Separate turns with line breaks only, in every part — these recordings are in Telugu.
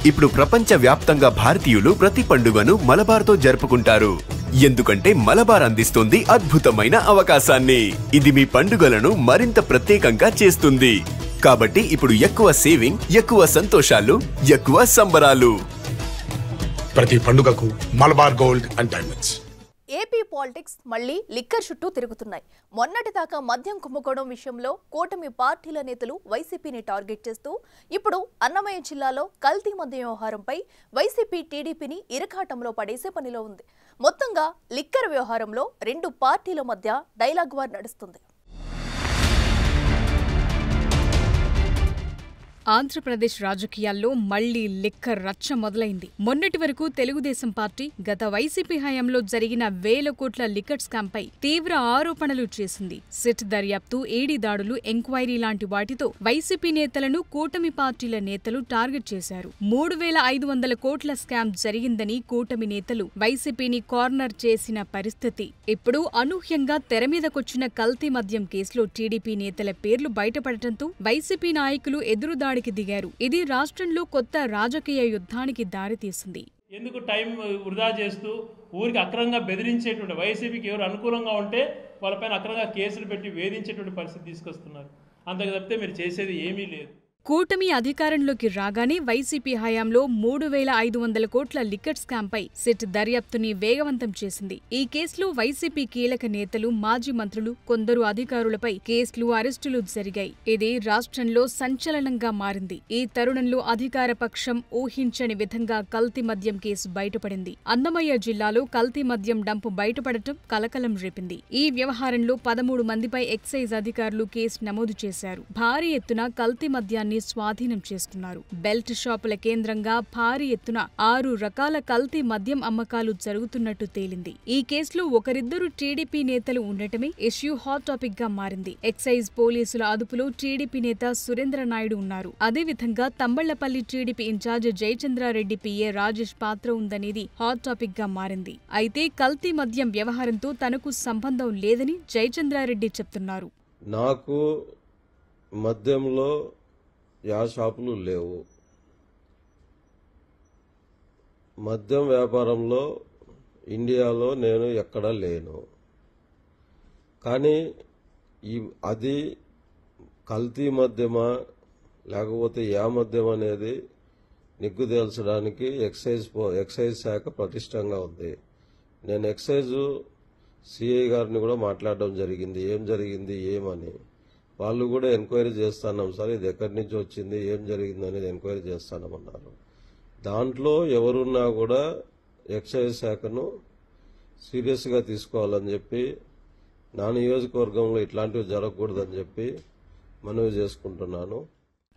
ఇప్పుడు ప్రపంచ వ్యాప్తంగా భారతీయులు ప్రతి పండుగను మలబార్తో జరుపుకుంటారు. ఎందుకంటే మలబార్ అందిస్తుంది అద్భుతమైన అవకాశాన్ని. ఇది మీ పండుగలను మరింత ప్రత్యేకంగా చేస్తుంది. కాబట్టి ఇప్పుడు ఎక్కువ సేవింగ్, ఎక్కువ సంతోషాలు, ఎక్కువ సంబరాలు.
ప్రతి పండుగకు Malabar gold and diamonds.
AP politics మళ్లీ లిక్కర్ చుట్టూ తిరుగుతున్నాయి. మొన్నటిదాకా మద్యం కుంభకోణం విషయంలో కూటమి పార్టీల నేతలు వైసీపీని టార్గెట్ చేస్తూ ఇప్పుడు అన్నమయ్య జిల్లాలో కల్తీ మద్యం వ్యవహారంపై వైసీపీ టీడీపీని ఇరకాటంలో పడేసే పనిలో ఉంది. మొత్తంగా లిక్కర్ వ్యవహారంలో రెండు పార్టీల మధ్య డైలాగ్ వార్ నడుస్తుంది.
ఆంధ్రప్రదేశ్ రాజకీయాల్లో మళ్లీ లిక్కర్ రచ్చ మొదలైంది. మొన్నటి వరకు తెలుగుదేశం పార్టీ గత వైసీపీ హయాంలో జరిగిన వేల కోట్ల లిక్కర్ స్కాంపై తీవ్ర ఆరోపణలు చేసింది. సిట్ దర్యాప్తు, ఈడీ దాడులు, ఎంక్వైరీ లాంటి వాటితో వైసీపీ నేతలను కూటమి పార్టీల నేతలు టార్గెట్ చేశారు. 3,500 కోట్ల స్కామ్ జరిగిందని కూటమి నేతలు వైసీపీని కార్నర్ చేసిన పరిస్థితి. ఇప్పుడు అనూహ్యంగా తెరమీదకొచ్చిన కల్తీ మద్యం కేసులో టీడీపీ నేతల పేర్లు బయటపడటంతో వైసీపీ నాయకులు ఎదురుదాడి దిగారు. ఇది రాష్ట్రంలో కొత్త రాజకీయ యుద్ధానికి దారితీసింది.
ఎందుకు టైం వృధా చేస్తూ ఊరికి అక్రమంగా బెదిరించేటువంటి వైసీపీకి ఎవరు అనుకూలంగా ఉంటే వాళ్ళపైన అక్రమంగా కేసులు పెట్టి వేధించేటువంటి పరిస్థితి తీసుకొస్తున్నారు. అంతకు తప్పితే మీరు చేసేది ఏమీ లేదు.
కూటమి అధికారంలోకి రాగానే వైసీపీ హయాంలో 3,500 కోట్ల లిక్కర్ స్కాంపై సిట్ దర్యాప్తుని వేగవంతం చేసింది. ఈ కేసులో వైసీపీ కీలక నేతలు, మాజీ మంత్రులు, కొందరు అధికారులపై కేసులు, అరెస్టులు జరిగాయి. ఇది రాష్ట్రంలో సంచలనంగా మారింది. ఈ తరుణంలో అధికార పక్షం ఊహించని విధంగా కల్తీ మద్యం కేసు బయటపడింది. అన్నమయ్య జిల్లాలో కల్తీ మద్యం డంపు బయటపడటం కలకలం రేపింది. ఈ వ్యవహారంలో 13 మందిపై ఎక్సైజ్ అధికారులు కేసు నమోదు చేశారు. భారీ ఎత్తున కల్తీ మద్యాన్ని స్వాధీనం చేస్తున్నారు. బెల్ట్ షాపుల కేంద్రంగా భారీ ఎత్తున 6 రకాల కల్తీ మద్యం అమ్మకాలు జరుగుతున్నట్టు తేలింది. ఈ కేసులో ఒకరిద్దరు టీడీపీ నేతలు ఉండటమే ఇష్యూ హాట్ టాపిక్ గా మారింది. ఎక్సైజ్ పోలీసుల అదుపులో టీడీపీ నేత సురేంద్ర నాయుడు ఉన్నారు. అదేవిధంగా Thamballapalle TDP incharge Jayachandra Reddy PA Rajesh పాత్ర ఉందనేది హాట్ టాపిక్ గా మారింది. అయితే కల్తీ మద్యం వ్యవహారంతో తనకు సంబంధం లేదని జయచంద్రారెడ్డి చెప్తున్నారు.
నాకు మద్యంలో యా షాపులు లేవు. మద్యం వ్యాపారంలో ఇండియాలో నేను ఎక్కడా లేను. కానీ అది కల్తీ మద్యమా లేకపోతే యా మద్యం అనేది నిగ్గు తేల్చడానికి ఎక్సైజ్ శాఖ పటిష్టంగా ఉంది. నేను ఎక్సైజ్ సిఐ గారిని కూడా మాట్లాడడం జరిగింది. ఏం జరిగింది ఏమని. వాళ్ళు కూడా ఎంక్వైరీ చేస్తున్నాం సార్, ఇది ఎక్కడి నుంచి వచ్చింది, ఏం జరిగింది అనేది ఎంక్వైరీ చేస్తానమన్నారు. దాంట్లో ఎవరున్నా కూడా ఎక్సైజ్ శాఖను సీరియస్గా తీసుకోవాలని చెప్పి, నా నియోజకవర్గంలో ఇట్లాంటివి జరగకూడదని చెప్పి మనవి చేసుకుంటున్నాను.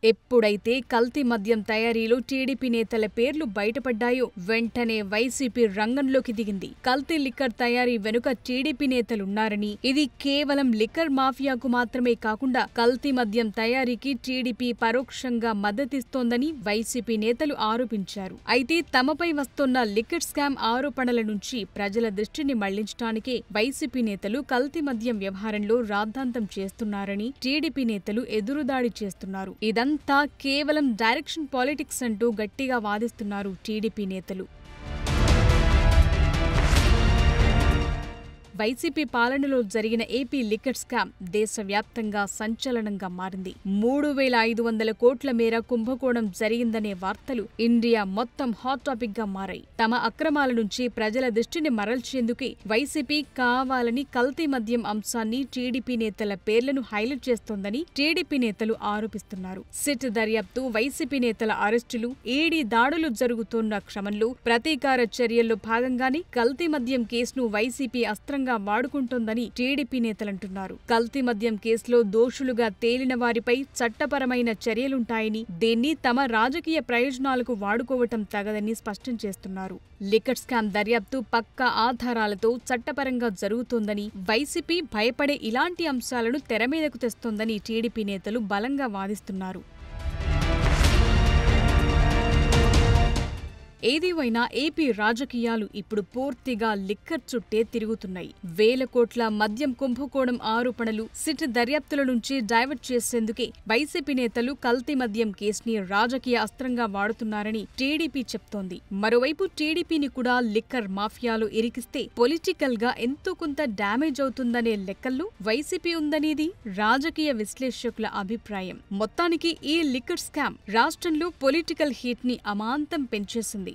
ఎప్పుడైతే కల్తీ మద్యం తయారీలో టీడీపీ నేతల పేర్లు బయటపడ్డాయో వెంటనే వైసీపీ రంగంలోకి దిగింది. కల్తీ లిక్కర్ తయారీ వెనుక టీడీపీ నేతలున్నారని, ఇది కేవలం లిక్కర్ మాఫియాకు మాత్రమే కాకుండా కల్తీ మద్యం తయారీకి టీడీపీ పరోక్షంగా మద్దతిస్తోందని వైసీపీ నేతలు ఆరోపించారు. అయితే తమపై వస్తోన్న లిక్కర్ స్కామ్ ఆరోపణల నుంచి ప్రజల దృష్టిని మళ్లించడానికే వైసీపీ నేతలు కల్తీ మద్యం వ్యవహారంలో రాద్ధాంతం చేస్తున్నారని టీడీపీ నేతలు ఎదురుదాడి చేస్తున్నారు. ఇదంతా కేవలం డైరెక్షన్ పాలిటిక్స్ అంటూ గట్టిగా వాదిస్తున్నారు టీడీపీ నేతలు. వైసీపీ పాలనలో జరిగిన ఏపీ లిక్కర్ స్కామ్ దేశవ్యాప్తంగా సంచలనంగా మారింది. 3,500 కోట్ల మేర కుంభకోణం జరిగిందనే వార్తలు ఇండియా మొత్తం హాట్ టాపిక్ గా మారాయి. తమ అక్రమాల నుంచి ప్రజల దృష్టిని మరల్చేందుకే వైసీపీ కావాలని కల్తీ మద్యం అంశాన్ని, టీడీపీ నేతల పేర్లను హైలైట్ చేస్తోందని టీడీపీ నేతలు ఆరోపిస్తున్నారు. సిట్ దర్యాప్తు, వైసీపీ నేతల అరెస్టులు, ఈడీ దాడులు జరుగుతున్న క్రమంలో ప్రతీకార చర్యల్లో భాగంగానే కల్తీ మద్యం కేసును వైసీపీ అస్త్రంగా వాడుకుంటోందని టీడీపీ నేతలంటున్నారు. కల్తీ మద్యం కేసులో దోషులుగా తేలిన వారిపై చట్టపరమైన చర్యలుంటాయని, దీన్ని తమ రాజకీయ ప్రయోజనాలకు వాడుకోవటం తగదని స్పష్టం చేస్తున్నారు. లిక్కర్ స్కామ్ దర్యాప్తు పక్కా ఆధారాలతో చట్టపరంగా జరుగుతోందని, వైసీపీ భయపడే ఇలాంటి అంశాలను తెరమీదకు తెస్తోందని టీడీపీ నేతలు బలంగా వాదిస్తున్నారు. ఏదేవైనా ఏపీ రాజకీయాలు ఇప్పుడు పూర్తిగా లిక్కర్ చుట్టే తిరుగుతున్నాయి. వేల కోట్ల మద్యం కుంభకోణం ఆరోపణలు సిట్ దర్యాప్తుల నుంచి డైవర్ట్ చేసేందుకే వైసీపీ నేతలు కల్తీ మద్యం కేసుని రాజకీయ అస్త్రంగా వాడుతున్నారని టీడీపీ చెప్తోంది. మరోవైపు టీడీపీని కూడా లిక్కర్ మాఫియాలో ఇరికిస్తే పొలిటికల్ గా ఎంతో కొంత డ్యామేజ్ అవుతుందనే లెక్కల్లో వైసీపీ ఉందనేది రాజకీయ విశ్లేషకుల అభిప్రాయం. మొత్తానికి ఈ లిక్కర్ స్కామ్ రాష్ట్రంలో పొలిటికల్ హీట్ ని అమాంతం పెంచేసింది.